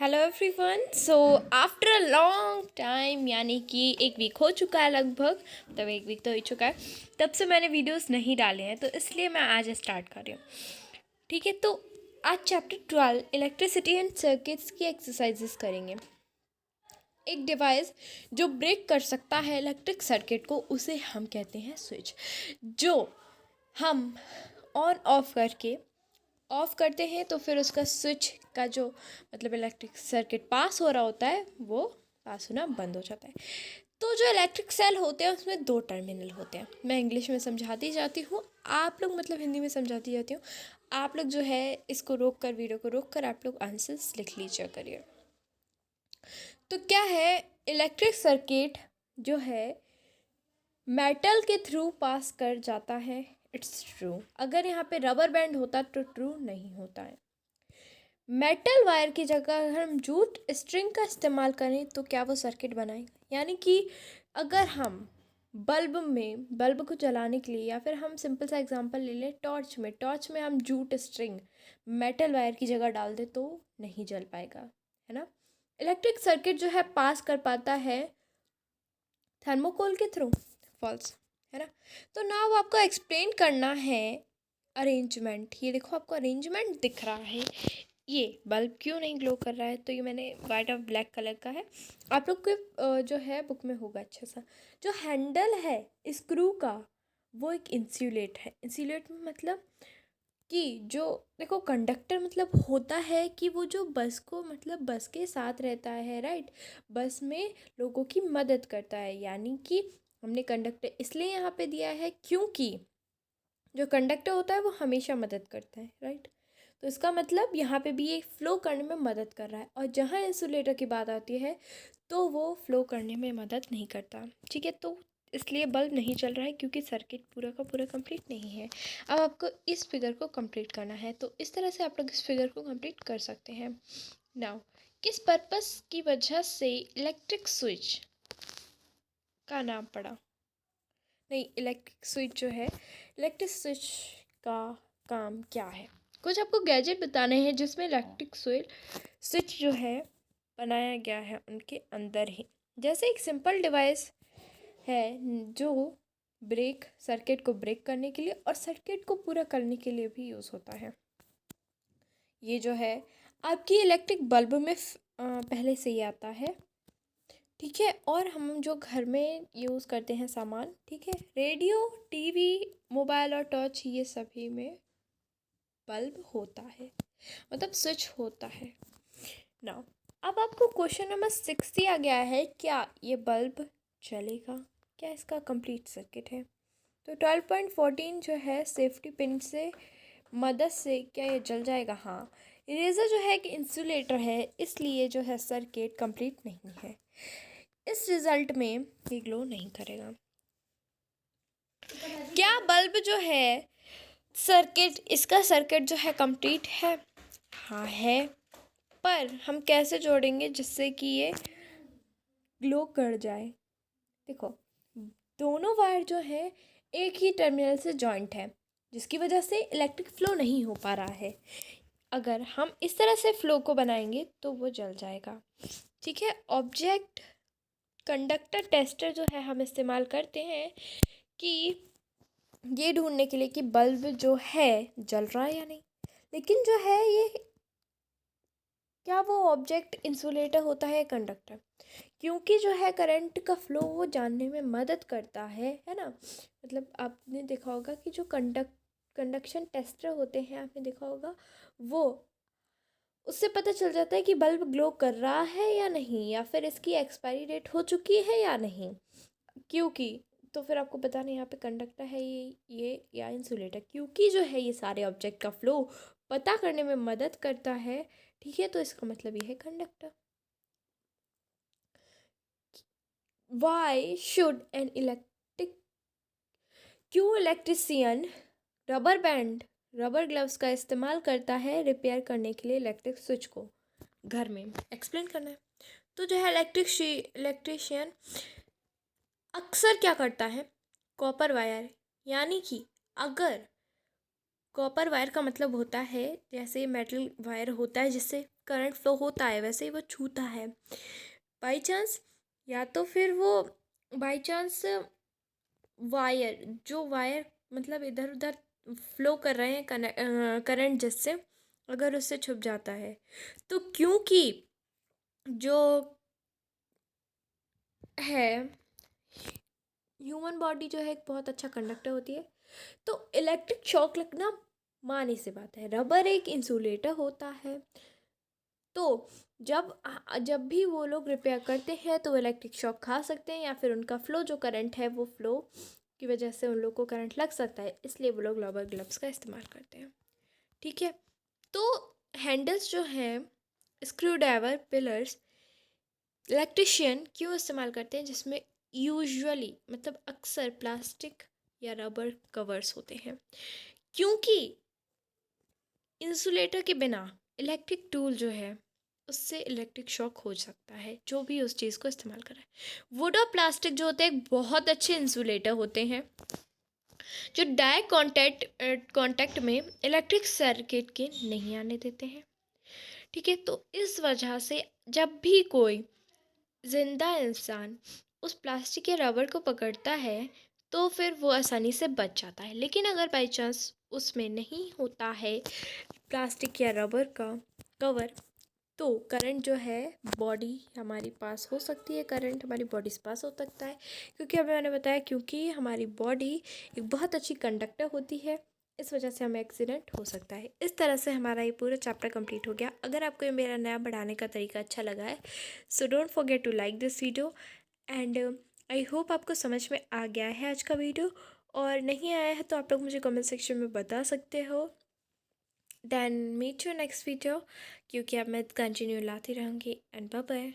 Hello everyone. So after a long time, यानी कि एक वीक हो चुका है लगभग, मतलब एक वीक तो हो चुका है, तब से मैंने वीडियोस नहीं डाले हैं, तो इसलिए मैं आज स्टार्ट कर रही हूँ। ठीक है, तो आज चैप्टर 12 इलेक्ट्रिसिटी एंड सर्किट्स की एक्सरसाइजेस करेंगे। एक डिवाइस जो ब्रेक कर सकता है इलेक्ट्रिक सर्किट को, उसे हम कहते हैं स्विच। जो हम ऑन ऑफ करके ऑफ करते हैं तो फिर उसका स्विच का जो मतलब इलेक्ट्रिक सर्किट पास हो रहा होता है वो पास होना बंद हो जाता है। तो जो इलेक्ट्रिक सेल होते हैं उसमें दो टर्मिनल होते हैं। मैं इंग्लिश में समझाती जाती हूँ, आप लोग मतलब हिंदी में समझाती जाती हूँ। आप लोग जो है इसको रोक कर, वीडियो को रोक कर आप लोग आंसर्स लिख लीजिए करिए। तो क्या है, इलेक्ट्रिक सर्किट जो है मेटल के थ्रू पास कर जाता है, इट्स ट्रू। अगर यहाँ पे रबर बैंड होता तो ट्रू नहीं होता है। मेटल वायर की जगह अगर हम जूट स्ट्रिंग का इस्तेमाल करें तो क्या वो सर्किट बनाएगा? यानी कि अगर हम बल्ब को जलाने के लिए, या फिर हम सिंपल सा एग्जांपल ले लें, टॉर्च में हम जूट स्ट्रिंग मेटल वायर की जगह डाल दें तो नहीं जल पाएगा, है ना। इलेक्ट्रिक सर्किट जो है पास कर पाता है थर्मोकोल के थ्रू, फॉल्स, है ना। तो नाउ आपको एक्सप्लेन करना है अरेंजमेंट। ये देखो, आपको अरेंजमेंट दिख रहा है। ये बल्ब क्यों नहीं ग्लो कर रहा है? तो ये मैंने वाइट और ब्लैक कलर का है, आप लोग के जो है बुक में होगा अच्छा सा। जो हैंडल है स्क्रू का वो एक इंसुलेट है। इंसुलेट मतलब कि जो देखो, कंडक्टर मतलब होता है कि वो जो बस को मतलब बस के साथ रहता है, राइट। बस में लोगों की मदद करता है, यानी कि हमने कंडक्टर इसलिए यहाँ पे दिया है क्योंकि जो कंडक्टर होता है वो हमेशा मदद करता है, राइट। तो इसका मतलब यहाँ पे भी ये फ्लो करने में मदद कर रहा है। और जहाँ इंसुलेटर की बात आती है तो वो फ्लो करने में मदद नहीं करता, ठीक है। तो इसलिए बल्ब नहीं चल रहा है क्योंकि सर्किट पूरा का पूरा कंप्लीट नहीं है। अब आपको इस फिगर को कंप्लीट करना है, तो इस तरह से आप लोग इस फिगर को कंप्लीट कर सकते हैं। नाउ, किस पर्पस की वजह से इलेक्ट्रिक स्विच का नाम पड़ा? नहीं, इलेक्ट्रिक स्विच जो है, इलेक्ट्रिक स्विच का काम क्या है? कुछ आपको गैजेट बताने हैं जिसमें इलेक्ट्रिक स्विच जो है बनाया गया है उनके अंदर ही। जैसे एक सिंपल डिवाइस है जो ब्रेक सर्किट को ब्रेक करने के लिए और सर्किट को पूरा करने के लिए भी यूज़ होता है। ये जो है आपकी इलेक्ट्रिक बल्ब में पहले से ही आता है, ठीक है। और हम जो घर में यूज़ करते हैं सामान, ठीक है, रेडियो, टीवी, मोबाइल और टॉर्च, ये सभी में बल्ब होता है, मतलब स्विच होता है। नाउ, अब आपको क्वेश्चन नंबर 6 दिया गया है, क्या ये बल्ब चलेगा? क्या इसका कंप्लीट सर्किट है? तो 12.14 जो है सेफ्टी पिन से मदद से क्या ये जल जाएगा? हाँ। इरेजर जो है कि इंसुलेटर है, इसलिए जो है सर्किट कंप्लीट नहीं है। इस रिजल्ट में ये ग्लो नहीं करेगा। क्या बल्ब जो है इसका सर्किट जो है कंप्लीट है? हाँ है। पर हम कैसे जोड़ेंगे जिससे कि ये ग्लो कर जाए? देखो, दोनों वायर जो है एक ही टर्मिनल से जॉइंट है, जिसकी वजह से इलेक्ट्रिक फ्लो नहीं हो पा रहा है। अगर हम इस तरह से फ्लो को बनाएंगे तो वो जल जाएगा, ठीक है। ऑब्जेक्ट कंडक्टर टेस्टर जो है हम इस्तेमाल करते हैं कि ये ढूंढने के लिए कि बल्ब जो है जल रहा है या नहीं। लेकिन जो है ये, क्या वो ऑब्जेक्ट इंसुलेटर होता है या कंडक्टर? क्योंकि जो है करंट का फ्लो वो जानने में मदद करता है ना। मतलब आपने देखा होगा कि जो कंडक्शन टेस्टर होते हैं, आपने देखा होगा, वो उससे पता चल जाता है कि बल्ब ग्लो कर रहा है या नहीं, या फिर इसकी एक्सपायरी डेट हो चुकी है या नहीं। क्योंकि तो फिर आपको बताना यहाँ पे कंडक्टर है ये या इंसुलेटर, क्योंकि जो है ये सारे ऑब्जेक्ट का फ्लो पता करने में मदद करता है, ठीक है। तो इसका मतलब ये है conductor. Why should an electric क्यों इलेक्ट्रिशियन रबर ग्लव्स का इस्तेमाल करता है रिपेयर करने के लिए इलेक्ट्रिक स्विच को घर में? एक्सप्लेन करना है। तो जो है इलेक्ट्रिशियन अक्सर क्या करता है, कॉपर वायर, यानी कि अगर कॉपर वायर का मतलब होता है जैसे मेटल वायर होता है जिससे करंट फ्लो होता है वैसे ही वो छूता है। बाई चांस, या तो फिर वो बाई चांस वायर, जो वायर मतलब इधर उधर फ्लो कर रहे हैं करंट जिससे, अगर उससे छुप जाता है, तो क्योंकि जो है ह्यूमन बॉडी जो है एक बहुत अच्छा कंडक्टर होती है, तो इलेक्ट्रिक शॉक लगना मानी सी बात है। रबर एक इंसुलेटर होता है, तो जब भी वो लोग रिपेयर करते हैं तो इलेक्ट्रिक शॉक खा सकते हैं, या फिर उनका फ्लो जो करंट है वो फ्लो की वजह से उन लोग को करंट लग सकता है, इसलिए वो लोग रबर ग्लव्स का इस्तेमाल करते हैं। ठीक है, तो हैंडल्स जो हैं, स्क्रू ड्राइवर, पिलर्स, इलेक्ट्रिशियन क्यों इस्तेमाल करते हैं, जिसमें यूजुअली मतलब अक्सर प्लास्टिक या रबर कवर्स होते हैं, क्योंकि इंसुलेटर के बिना इलेक्ट्रिक टूल जो है उससे इलेक्ट्रिक शॉक हो सकता है, जो भी उस चीज़ को इस्तेमाल कर रहा है। वुड और प्लास्टिक जो होते हैं बहुत अच्छे इंसुलेटर होते हैं, जो डायरेक्ट कांटेक्ट में इलेक्ट्रिक सर्किट के नहीं आने देते हैं। ठीक है, तो इस वजह से जब भी कोई जिंदा इंसान उस प्लास्टिक या रबर को पकड़ता है तो फिर वो आसानी से बच जाता है। लेकिन अगर बाई चांस उसमें नहीं होता है प्लास्टिक या रबर का कवर, तो करंट जो है बॉडी हमारी पास हो सकती है, करंट हमारी बॉडी से पास हो सकता है, क्योंकि अभी मैंने बताया क्योंकि हमारी बॉडी एक बहुत अच्छी कंडक्टर होती है, इस वजह से हमें एक्सीडेंट हो सकता है। इस तरह से हमारा ये पूरा चैप्टर कंप्लीट हो गया। अगर आपको ये मेरा नया बढ़ाने का तरीका अच्छा लगा है, so don't forget to like this video, and I hope आपको समझ में आ गया है आज का वीडियो। और नहीं आया है तो आप लोग मुझे कमेंट सेक्शन में बता सकते हो। Then meet you next video, क्योंकि अब मैं कंटिन्यू लाती रहूँगी, एंड बाय बाय।